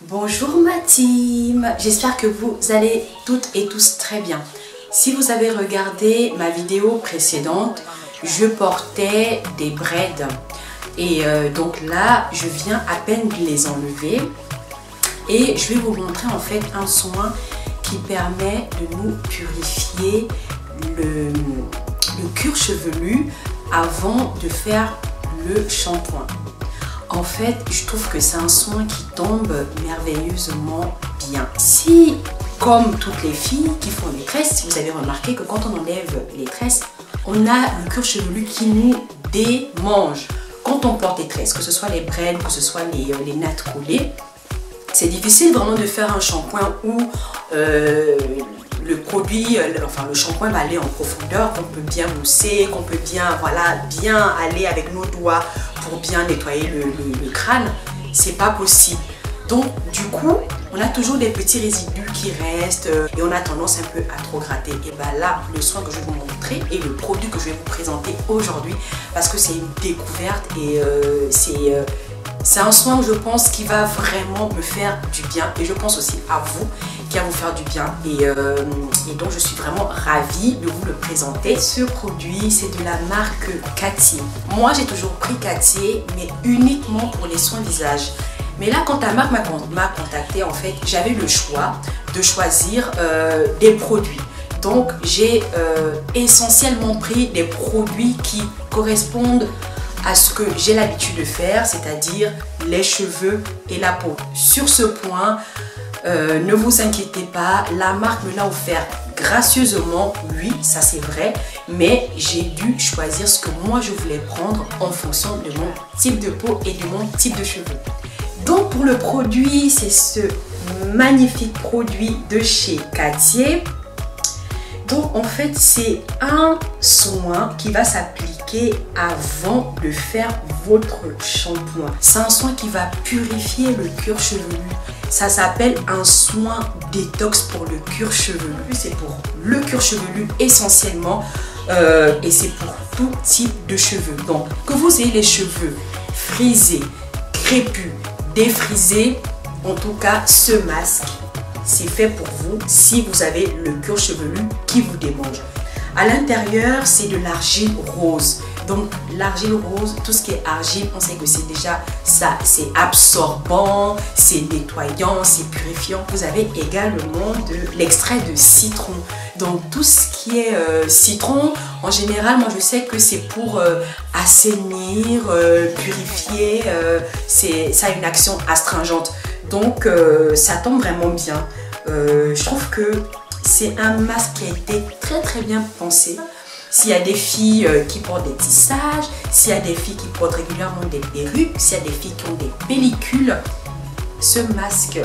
Bonjour ma team, j'espère que vous allez toutes et tous très bien. Si vous avez regardé ma vidéo précédente, je portais des braids et donc là je viens à peine de les enlever et je vais vous montrer en fait un soin qui permet de nous purifier le cuir chevelu avant de faire le shampoing. En fait, je trouve que c'est un soin qui tombe merveilleusement bien. Si, comme toutes les filles qui font des tresses, vous avez remarqué que quand on enlève les tresses, on a le cuir chevelu qui nous démange. Quand on porte des tresses, que ce soit les braids, que ce soit les nattes collées, c'est difficile vraiment de faire un shampoing où le produit, le shampoing va aller en profondeur, qu'on peut bien mousser, qu'on peut bien, bien aller avec nos doigts pour bien nettoyer le crâne. C'est pas possible. Donc du coup, on a toujours des petits résidus qui restent et on a tendance un peu à trop gratter. Et bien là, le soin que je vais vous montrer et le produit que je vais vous présenter aujourd'hui, parce que c'est une découverte et c'est un soin, je pense, qui va vraiment me faire du bien. Et je pense aussi à vous, qui va vous faire du bien. Et donc, je suis vraiment ravie de vous le présenter. Ce produit, c'est de la marque Cattier. Moi, j'ai toujours pris Cattier, mais uniquement pour les soins visage. Mais là, quand la marque m'a contacté, en fait, j'avais le choix de choisir des produits. Donc, j'ai essentiellement pris des produits qui correspondent à ce que j'ai l'habitude de faire, c'est-à-dire les cheveux et la peau. Sur ce point, ne vous inquiétez pas, la marque me l'a offert gracieusement, oui, ça c'est vrai, mais j'ai dû choisir ce que moi je voulais prendre en fonction de mon type de peau et de mon type de cheveux. Donc pour le produit, c'est ce magnifique produit de chez Cattier. Donc en fait, c'est un soin qui va s'appliquer avant de faire votre shampoing. C'est un soin qui va purifier le cuir chevelu. Ça s'appelle un soin détox pour le cuir chevelu. C'est pour le cuir chevelu essentiellement et c'est pour tout type de cheveux. Donc que vous ayez les cheveux frisés, crépus, défrisés, en tout cas ce masque, c'est fait pour vous si vous avez le cuir chevelu qui vous démange. À l'intérieur, c'est de l'argile rose. Donc l'argile rose, tout ce qui est argile, on sait que c'est déjà ça, c'est absorbant, c'est nettoyant, c'est purifiant. Vous avez également de l'extrait de citron. Donc tout ce qui est citron, en général, moi je sais que c'est pour assainir, purifier, ça a une action astringente. Donc ça tombe vraiment bien. Je trouve que c'est un masque qui a été très bien pensé. S'il y a des filles qui portent des tissages, s'il y a des filles qui portent régulièrement des perruques, s'il y a des filles qui ont des pellicules, ce masque,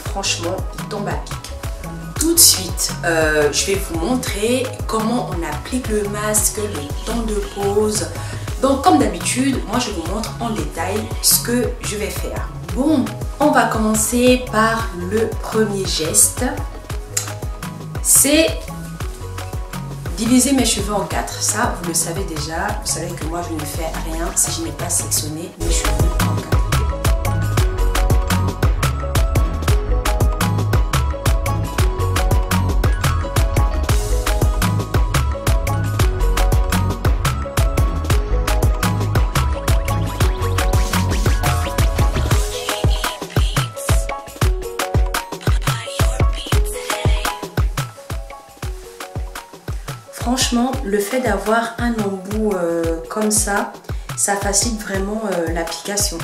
franchement, il tombe à pic. Tout de suite, je vais vous montrer comment on applique le masque, le temps de pose. Donc comme d'habitude, moi je vous montre en détail ce que je vais faire. Bon, on va commencer par le premier geste. C'est diviser mes cheveux en 4. Ça, vous le savez déjà. Vous savez que moi, je ne fais rien si je n'ai pas sectionné mes cheveux en 4. Franchement, le fait d'avoir un embout comme ça facilite vraiment l'application.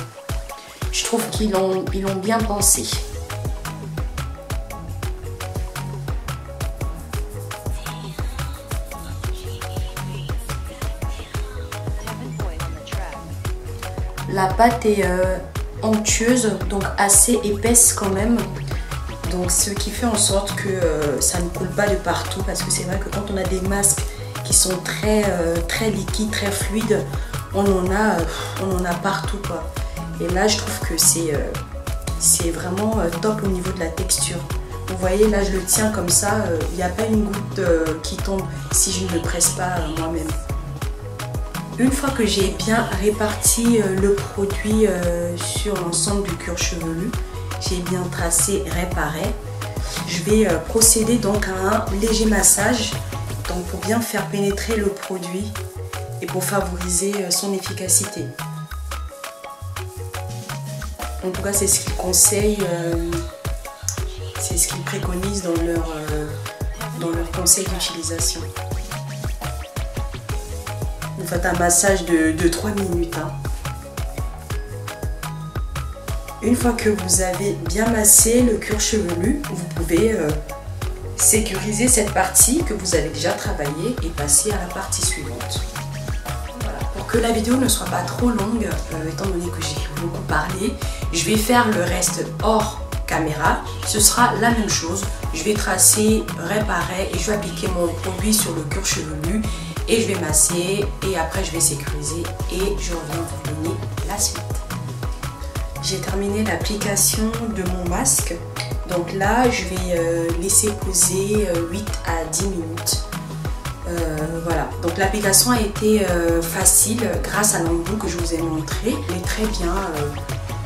Je trouve qu'ils l'ont bien pensé. La pâte est onctueuse, donc assez épaisse quand même. Donc ce qui fait en sorte que ça ne coule pas de partout, parce que c'est vrai que quand on a des masques qui sont très liquides, très fluides, on en a partout quoi. Et là je trouve que c'est vraiment top au niveau de la texture. Vous voyez là je le tiens comme ça, il n'y a pas une goutte qui tombe si je ne le presse pas moi-même. Une fois que j'ai bien réparti le produit sur l'ensemble du cuir chevelu, j'ai bien tracé réparer. Je vais procéder donc à un léger massage donc pour bien faire pénétrer le produit et pour favoriser son efficacité. En tout cas, c'est ce qu'ils conseillent, c'est ce qu'ils préconisent dans leur conseil d'utilisation. Vous faites un massage de 3 minutes. Une fois que vous avez bien massé le cuir chevelu, vous pouvez sécuriser cette partie que vous avez déjà travaillée et passer à la partie suivante. Voilà. Pour que la vidéo ne soit pas trop longue, étant donné que j'ai beaucoup parlé, je vais faire le reste hors caméra. Ce sera la même chose. Je vais tracer, réparer et je vais appliquer mon produit sur le cuir chevelu et je vais masser et après je vais sécuriser et je reviens vous donner la suite. J'ai terminé l'application de mon masque. Donc là, je vais laisser poser 8 à 10 minutes. Voilà. Donc l'application a été facile grâce à l'embout que je vous ai montré. Elle est très bien.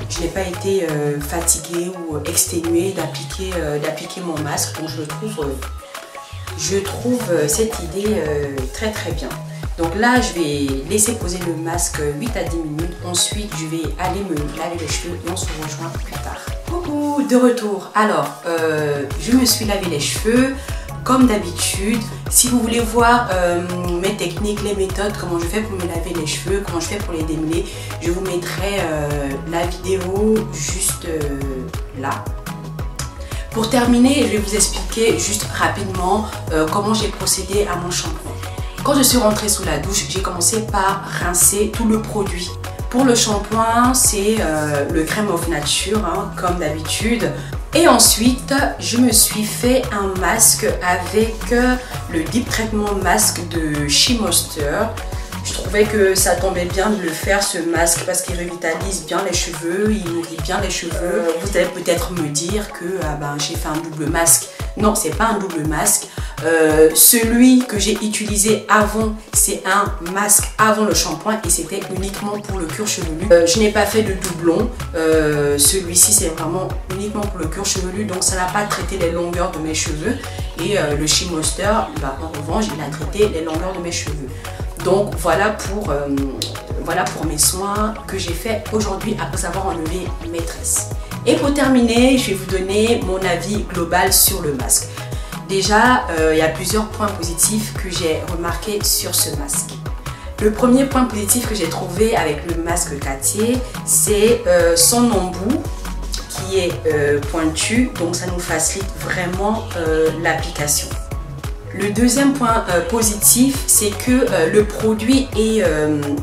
Je n'ai pas été fatiguée ou exténuée d'appliquer mon masque. Donc je trouve cette idée très très bien. Donc là, je vais laisser poser le masque 8 à 10 minutes. Ensuite, je vais aller me laver les cheveux et on se rejoint plus tard. Coucou, de retour. Alors, je me suis lavé les cheveux comme d'habitude. Si vous voulez voir mes techniques, les méthodes, comment je fais pour me laver les cheveux, comment je fais pour les démêler, je vous mettrai la vidéo juste là. Pour terminer, je vais vous expliquer juste rapidement comment j'ai procédé à mon shampoing. Quand je suis rentrée sous la douche, j'ai commencé par rincer tout le produit. Pour le shampoing, c'est le crème of nature, comme d'habitude. Et ensuite, je me suis fait un masque avec le Deep Treatment Mask de Shea Moisture. Je trouvais que ça tombait bien de le faire, ce masque, parce qu'il revitalise bien les cheveux, il nourrit bien les cheveux. Vous allez peut-être me dire que j'ai fait un double masque. Non, c'est pas un double masque. Celui que j'ai utilisé avant, c'est un masque avant le shampoing et c'était uniquement pour le cuir chevelu. Je n'ai pas fait de doublon. Celui-ci, c'est vraiment uniquement pour le cuir chevelu, donc ça n'a pas traité les longueurs de mes cheveux. Et le Shea Moisture, en revanche, il a traité les longueurs de mes cheveux. Donc voilà pour mes soins que j'ai fait aujourd'hui après avoir enlevé mes tresses. Et pour terminer, je vais vous donner mon avis global sur le masque. Déjà, il y a plusieurs points positifs que j'ai remarqués sur ce masque. Le premier point positif que j'ai trouvé avec le masque Cartier, c'est son embout qui est pointu, donc ça nous facilite vraiment l'application. Le deuxième point positif, c'est que le produit est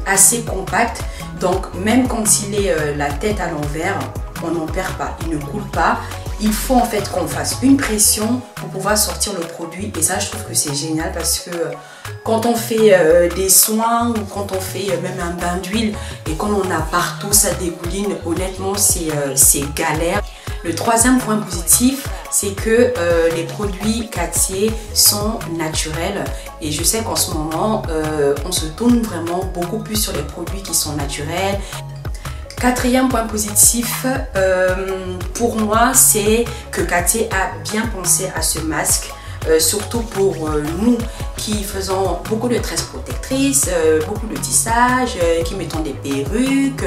assez compact, donc même quand il est la tête à l'envers, on n'en perd pas, il ne coule pas. Il faut en fait qu'on fasse une pression pour pouvoir sortir le produit et ça je trouve que c'est génial parce que quand on fait des soins ou quand on fait même un bain d'huile et quand on a partout ça dégouline, honnêtement c'est galère. Le troisième point positif, c'est que les produits Cartier sont naturels et je sais qu'en ce moment on se tourne vraiment beaucoup plus sur les produits qui sont naturels. Quatrième point positif pour moi, c'est que Cartier a bien pensé à ce masque, surtout pour nous qui faisons beaucoup de tresses protectrices, beaucoup de tissage, qui mettons des perruques.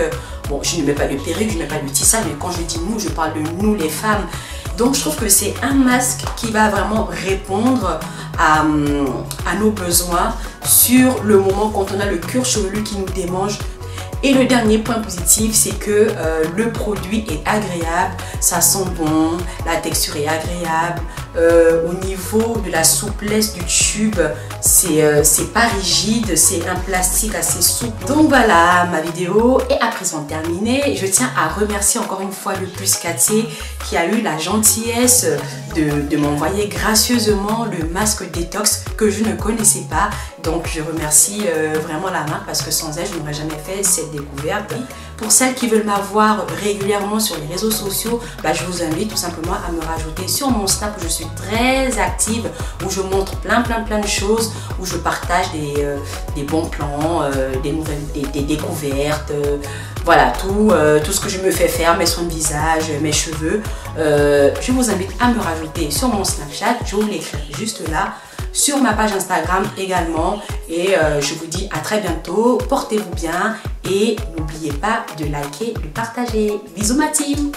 Bon, je ne mets pas de perruque, je ne mets pas de tissage, mais quand je dis nous, je parle de nous les femmes. Donc je trouve que c'est un masque qui va vraiment répondre à nos besoins sur le moment quand on a le cuir chevelu qui nous démange. Et le dernier point positif, c'est que le produit est agréable, ça sent bon, la texture est agréable. Au niveau de la souplesse du tube, c'est pas rigide, c'est un plastique assez souple. Donc voilà, ma vidéo est à présent terminée. Je tiens à remercier encore une fois le plus Cartier qui a eu la gentillesse de m'envoyer gracieusement le masque détox que je ne connaissais pas. Donc je remercie vraiment la marque parce que sans elle, je n'aurais jamais fait cette découverte. Pour celles qui veulent m'avoir régulièrement sur les réseaux sociaux, je vous invite tout simplement à me rajouter sur mon Snap où je suis très active, où je montre plein de choses, où je partage des bons plans, des découvertes. Voilà, tout ce que je me fais faire, mes soins de visage, mes cheveux. Je vous invite à me rajouter sur mon Snapchat, je vous l'écris juste là, sur ma page Instagram également. Et je vous dis à très bientôt, portez-vous bien et n'oubliez pas de liker, de partager. Bisous ma team!